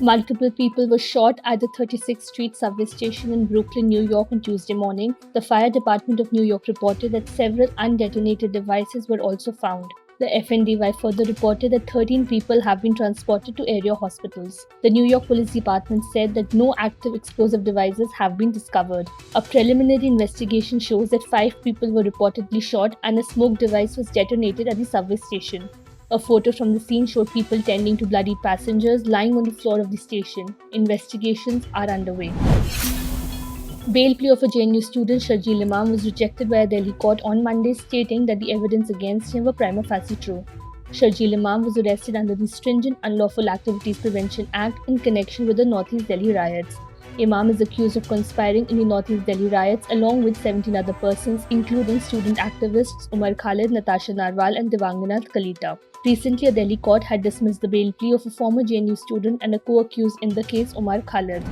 Multiple people were shot at the 36th Street subway station in Brooklyn, New York on Tuesday morning. The fire department of New York reported that several undetonated devices were also found. The FNDY further reported that 13 people have been transported to area hospitals. The New York Police Department said that no active explosive devices have been discovered. A preliminary investigation shows that 5 people were reportedly shot and a smoke device was detonated at the subway station. A photo from the scene showed people tending to bloodied passengers lying on the floor of the station. Investigations are underway. Bail plea of a JNU student, Sharjeel Imam, was rejected by a Delhi court on Monday, stating that the evidence against him were prima facie true. Sharjeel Imam was arrested under the stringent Unlawful Activities Prevention Act in connection with the Northeast Delhi riots. Imam is accused of conspiring in the Northeast Delhi riots along with 17 other persons, including student activists Umar Khalid, Natasha Narwal, and Devangana Kalita. Recently, a Delhi court had dismissed the bail plea of a former JNU student and a co-accused in the case, Umar Khalid.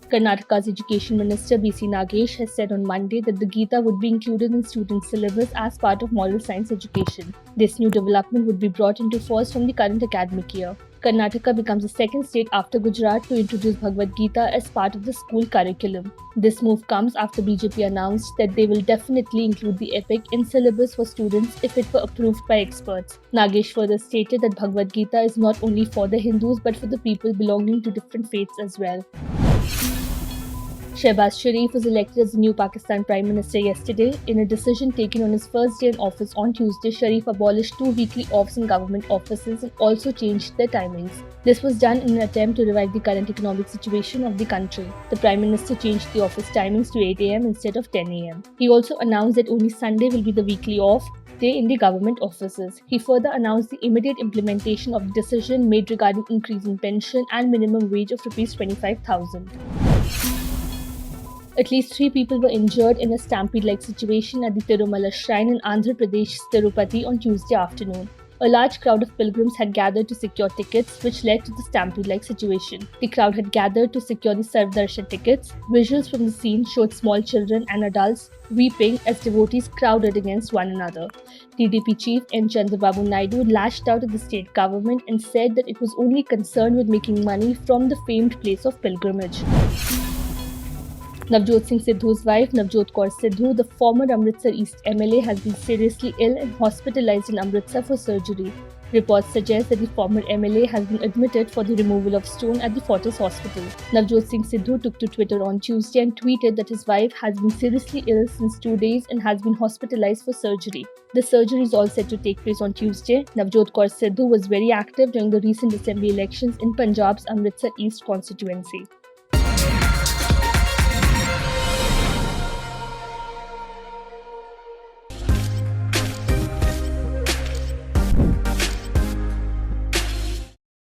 Karnataka's Education Minister B.C. Nagesh has said on Monday that the Gita would be included in student syllabus as part of moral science education. This new development would be brought into force from the current academic year. Karnataka becomes the second state after Gujarat to introduce Bhagavad Gita as part of the school curriculum. This move comes after BJP announced that they will definitely include the epic in syllabus for students if it were approved by experts. Nagesh further stated that Bhagavad Gita is not only for the Hindus but for the people belonging to different faiths as well. Shehbaz Sharif was elected as the new Pakistan Prime Minister yesterday. In a decision taken on his first day in office on Tuesday, Sharif abolished 2 weekly offs in government offices and also changed their timings. This was done in an attempt to revive the current economic situation of the country. The Prime Minister changed the office timings to 8 am instead of 10 am. He also announced that only Sunday will be the weekly off day in the government offices. He further announced the immediate implementation of the decision made regarding increase in pension and minimum wage of Rs 25,000. At least 3 people were injured in a stampede-like situation at the Tirumala Shrine in Andhra Pradesh's Tirupati on Tuesday afternoon. A large crowd of pilgrims had gathered to secure tickets, which led to the stampede-like situation. The crowd had gathered to secure the Sarvdarshan tickets. Visuals from the scene showed small children and adults weeping as devotees crowded against one another. TDP chief N. Chandrababu Naidu lashed out at the state government and said that it was only concerned with making money from the famed place of pilgrimage. Navjot Singh Sidhu's wife, Navjot Kaur Sidhu, the former Amritsar East MLA, has been seriously ill and hospitalized in Amritsar for surgery. Reports suggest that the former MLA has been admitted for the removal of stone at the Fortis Hospital. Navjot Singh Sidhu took to Twitter on Tuesday and tweeted that his wife has been seriously ill since 2 days and has been hospitalized for surgery. The surgery is all set to take place on Tuesday. Navjot Kaur Sidhu was very active during the recent assembly elections in Punjab's Amritsar East constituency.